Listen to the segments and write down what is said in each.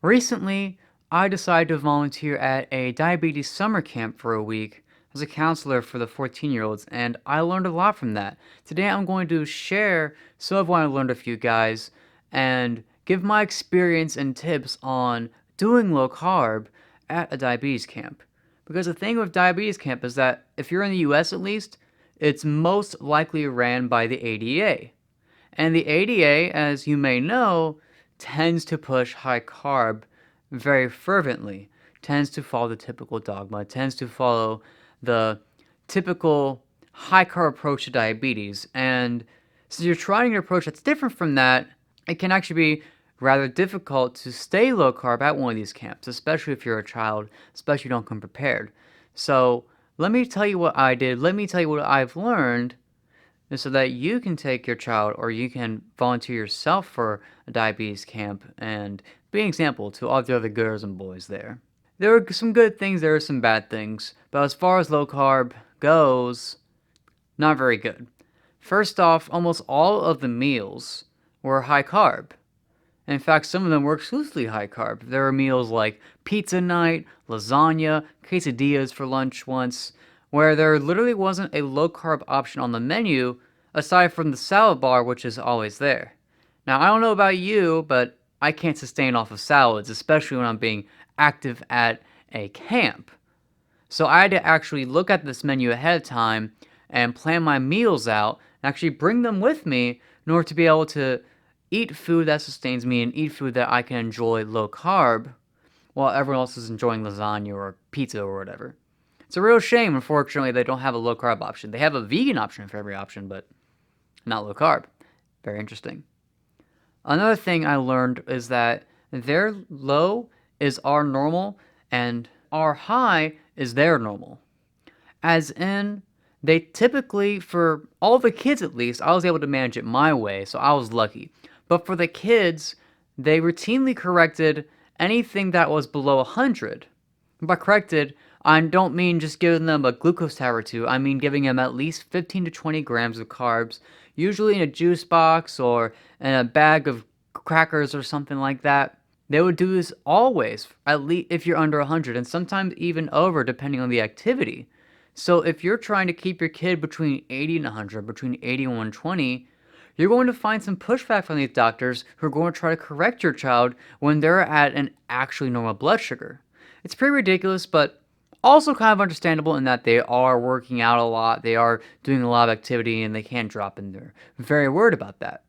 Recently, I decided to volunteer at a diabetes summer camp for a week as a counselor for the 14-year-olds, and I learned a lot from that. Today, I'm going to share some of what I learned with you guys and give my experience and tips on doing low carb at a diabetes camp. Because the thing with diabetes camp is that if you're in the US at least, it's most likely ran by the ADA. And the ADA, as you may know, tends to push high carb very fervently, tends to follow the typical dogma, tends to follow the typical high carb approach to diabetes. And since you're trying an approach that's different from that, it can actually be rather difficult to stay low carb at one of these camps, especially if you're a child, especially if you don't come prepared. So let me tell you what I did. Let me tell you what I've learned so that you can take your child or you can volunteer yourself for a diabetes camp and be an example to all the other girls and boys there. There are some good things, there are some bad things, but as far as low carb goes, not very good. First off, almost all of the meals were high carb. In fact, some of them were exclusively high carb. There were meals like pizza night, lasagna, quesadillas for lunch once, where there literally wasn't a low carb option on the menu aside from the salad bar, which is always there. Now, I don't know about you, but I can't sustain off of salads, especially when I'm being active at a camp. So I had to actually look at this menu ahead of time and plan my meals out and actually bring them with me in order to be able to eat food that sustains me and eat food that I can enjoy low carb while everyone else is enjoying lasagna or pizza or whatever. It's a real shame, unfortunately, they don't have a low carb option. They have a vegan option for every option, but not low carb. Very interesting. Another thing I learned is that their low is our normal and our high is their normal. As in, they typically, for all the kids at least, I was able to manage it my way, so I was lucky. But for the kids, they routinely corrected anything that was below 100. And by corrected, I don't mean just giving them a glucose tab or two, I mean giving them at least 15 to 20 grams of carbs, usually in a juice box or in a bag of crackers or something like that. They would do this always, at least if you're under 100, and sometimes even over depending on the activity. So if you're trying to keep your kid between 80 and 100, between 80 and 120, you're going to find some pushback from these doctors who are going to try to correct your child when they're at an actually normal blood sugar. It's pretty ridiculous, but also kind of understandable in that they are working out a lot, they are doing a lot of activity, and they can't drop in there. Very worried about that.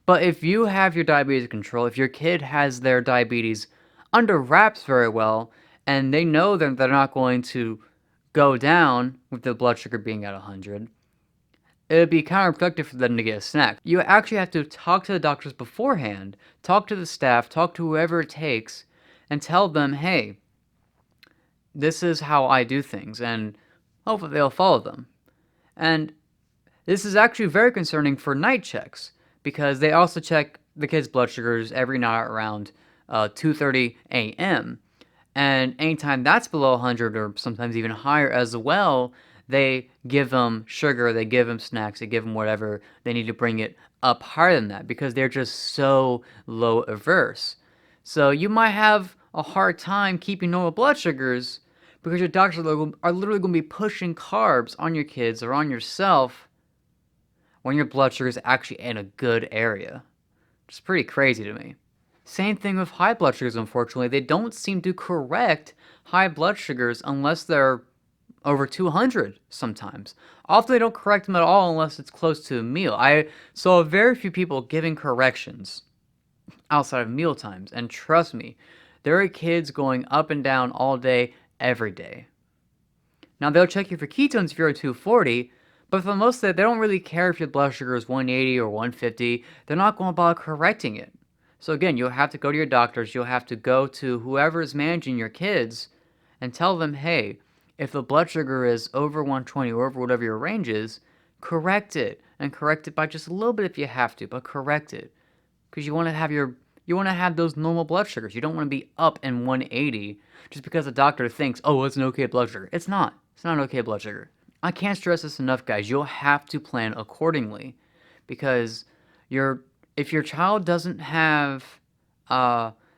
But if you have your diabetes control, if your kid has their diabetes under wraps very well, and they know that they're not going to go down with the blood sugar being at 100, it would be counterproductive for them to get a snack. You actually have to talk to the doctors beforehand, talk to the staff, talk to whoever it takes, and tell them, hey, this is how I do things, and hopefully they'll follow them. And this is actually very concerning for night checks, because they also check the kids' blood sugars every night around 2:30 a.m. And anytime that's below 100 or sometimes even higher as well, they give them sugar, they give them snacks, they give them whatever they need to bring it up higher than that because they're just so low averse. So you might have a hard time keeping normal blood sugars because your doctors are literally going to be pushing carbs on your kids or on yourself when your blood sugar is actually in a good area. Which is pretty crazy to me. Same thing with high blood sugars, unfortunately. They don't seem to correct high blood sugars unless they're over 200 sometimes. Often they don't correct them at all unless it's close to a meal. I saw very few people giving corrections outside of meal times, and trust me, there are kids going up and down all day, every day. Now they'll check you for ketones if you're at 240, but for the most of it, they don't really care if your blood sugar is 180 or 150. They're not going to bother correcting it. So again, you'll have to go to your doctors, you'll have to go to whoever is managing your kids and tell them, hey, if the blood sugar is over 120 or over whatever your range is, correct it. And correct it by just a little bit if you have to, but correct it. Because you want to have those normal blood sugars. You don't want to be up in 180 just because the doctor thinks, oh, it's an okay blood sugar. It's not. It's not an okay blood sugar. I can't stress this enough, guys. You'll have to plan accordingly because if your child doesn't have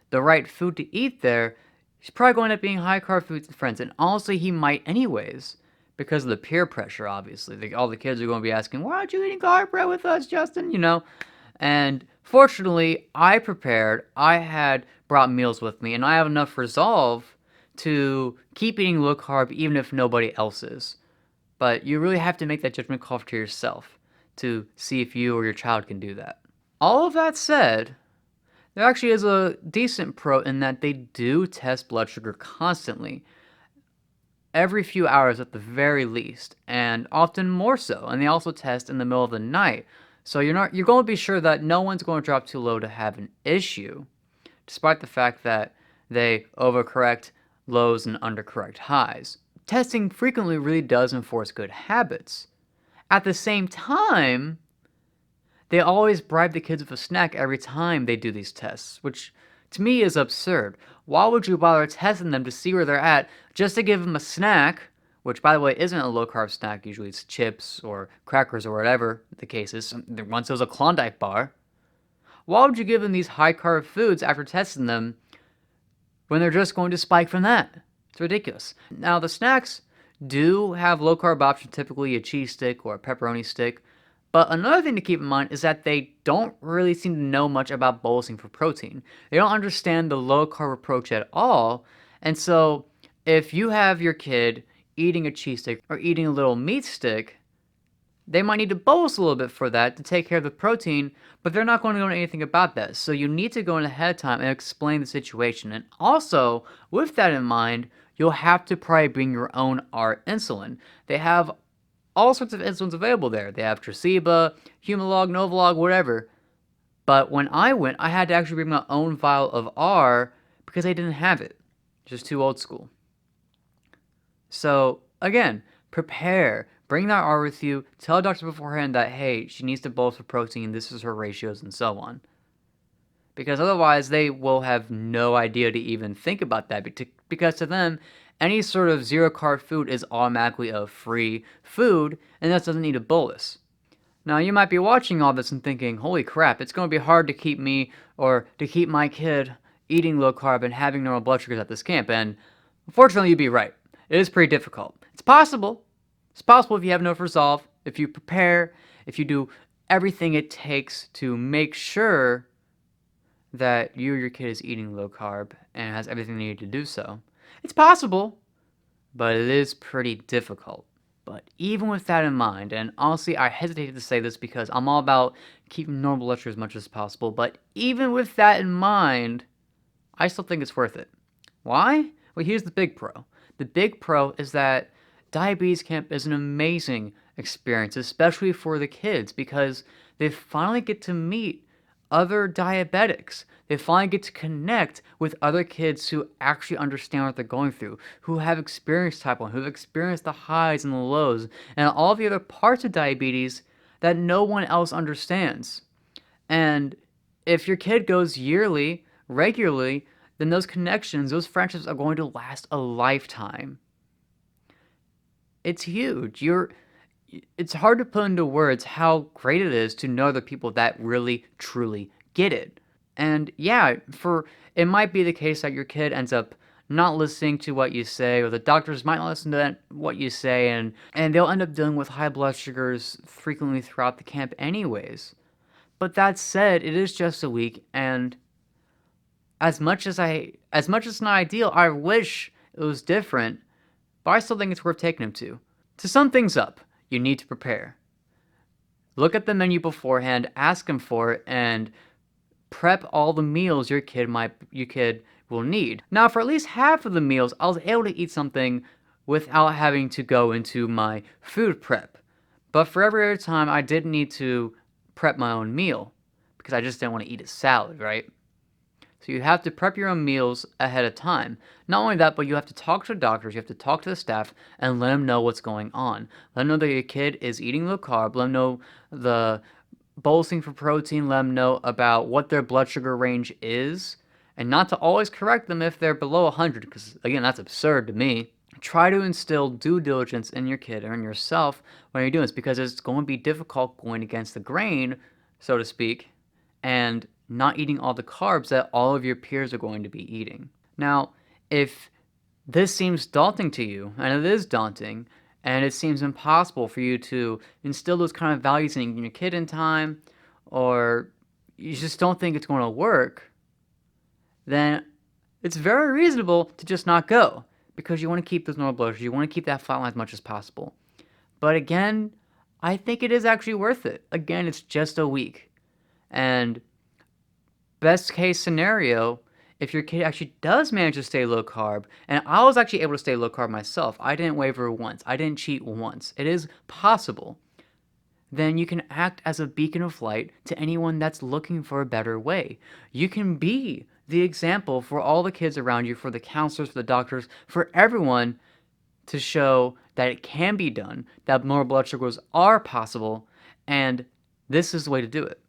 the right food to eat there, he's probably going to end up eating high carb foods with friends. And honestly, he might anyways, because of the peer pressure, obviously. All the kids are going to be asking, why aren't you eating garlic bread with us, Justin? And fortunately, I prepared. I had brought meals with me, and I have enough resolve to keep eating low carb even if nobody else is. But you really have to make that judgment call to yourself to see if you or your child can do that. All of that said, there actually is a decent pro in that they do test blood sugar constantly, every few hours at the very least, and often more so. And they also test in the middle of the night. So you're going to be sure that no one's going to drop too low to have an issue, despite the fact that they overcorrect lows and undercorrect highs. Testing frequently really does enforce good habits. At the same time, they always bribe the kids with a snack every time they do these tests, which to me is absurd. Why would you bother testing them to see where they're at just to give them a snack, which by the way isn't a low carb snack, usually it's chips or crackers or whatever the case is. Once it was a Klondike bar. Why would you give them these high carb foods after testing them when they're just going to spike from that? It's ridiculous. Now the snacks do have low carb options, typically a cheese stick or a pepperoni stick. But another thing to keep in mind is that they don't really seem to know much about bolusing for protein. They don't understand the low carb approach at all. And so if you have your kid eating a cheese stick or eating a little meat stick, they might need to bolus a little bit for that to take care of the protein, but they're not going to know anything about that. So you need to go in ahead of time and explain the situation. And also, with that in mind, you'll have to probably bring your own R insulin. They have all sorts of insulins available there. They have Tresiba, Humalog, Novolog, whatever. But when I went, I had to actually bring my own vial of R because I didn't have it. Just too old school. So, again, prepare. Bring that R with you. Tell a doctor beforehand that, hey, she needs to bolus for protein, this is her ratios, and so on. Because otherwise, they will have no idea to even think about that. Because to them, any sort of zero-carb food is automatically a free food, and that doesn't need a bolus. Now, you might be watching all this and thinking, holy crap, it's going to be hard to keep me or to keep my kid eating low-carb and having normal blood sugars at this camp. And unfortunately, you'd be right. It is pretty difficult. It's possible. It's possible if you have enough resolve, if you prepare, if you do everything it takes to make sure that you or your kid is eating low-carb and has everything they need to do so. It's possible, but it is pretty difficult. But even with that in mind, and honestly, I hesitated to say this because I'm all about keeping normal blood sugar as much as possible, but even with that in mind, I still think it's worth it. Why? Well, here's the big pro. The big pro is that diabetes camp is an amazing experience, especially for the kids, because they finally get to meet other diabetics. They finally get to connect with other kids who actually understand what they're going through, who have experienced type 1, who have experienced the highs and the lows, and all the other parts of diabetes that no one else understands. And if your kid goes yearly, regularly, then those connections, those friendships are going to last a lifetime. It's huge. It's hard to put into words how great it is to know the people that really, truly get it. And yeah, it might be the case that your kid ends up not listening to what you say, or the doctors might not listen to what you say, and they'll end up dealing with high blood sugars frequently throughout the camp anyways. But that said, it is just a week, and as much as it's not ideal, I wish it was different, but I still think it's worth taking them to. To sum things up, you need to prepare. Look at the menu beforehand, ask them for it, and prep all the meals your kid will need. Now, for at least half of the meals, I was able to eat something without having to go into my food prep. But for every other time, I did need to prep my own meal because I just didn't want to eat a salad, right? So you have to prep your own meals ahead of time. Not only that, but you have to talk to the doctors, you have to talk to the staff, and let them know what's going on. Let them know that your kid is eating low carb, let them know the bolusing for protein, let them know about what their blood sugar range is, and not to always correct them if they're below 100, because again, that's absurd to me. Try to instill due diligence in your kid or in yourself when you're doing this, because it's going to be difficult going against the grain, so to speak, and not eating all the carbs that all of your peers are going to be eating. Now, if this seems daunting to you, and it is daunting, and it seems impossible for you to instill those kind of values in your kid in time, or you just don't think it's going to work, then it's very reasonable to just not go because you want to keep those normal blood sugars. You want to keep that flat line as much as possible. But again, I think it is actually worth it. Again, it's just a week. And best case scenario, if your kid actually does manage to stay low carb, and I was actually able to stay low carb myself, I didn't waver once, I didn't cheat once, it is possible, then you can act as a beacon of light to anyone that's looking for a better way. You can be the example for all the kids around you, for the counselors, for the doctors, for everyone to show that it can be done, that lower blood sugars are possible, and this is the way to do it.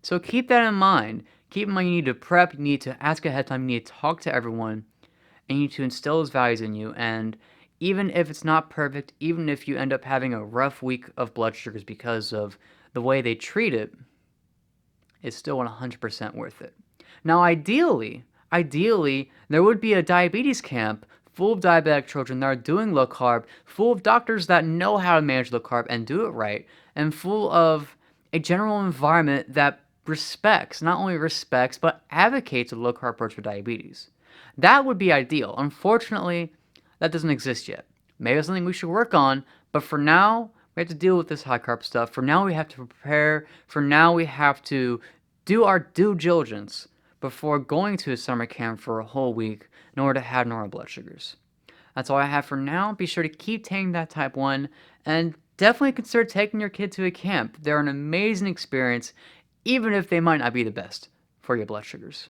So keep that in mind. Keep in mind you need to prep, you need to ask ahead of time, you need to talk to everyone, and you need to instill those values in you. And even if it's not perfect, even if you end up having a rough week of blood sugars because of the way they treat it, it's still 100% worth it. Now, ideally, there would be a diabetes camp full of diabetic children that are doing low carb, full of doctors that know how to manage low carb and do it right, and full of a general environment that not only respects, but advocates a low carb approach for diabetes. That would be ideal. Unfortunately, that doesn't exist yet. Maybe it's something we should work on, but for now, we have to deal with this high carb stuff. For now, we have to prepare. For now, we have to do our due diligence before going to a summer camp for a whole week in order to have normal blood sugars. That's all I have for now. Be sure to keep taking that type 1 and definitely consider taking your kid to a camp. They're an amazing experience, even if they might not be the best for your blood sugars.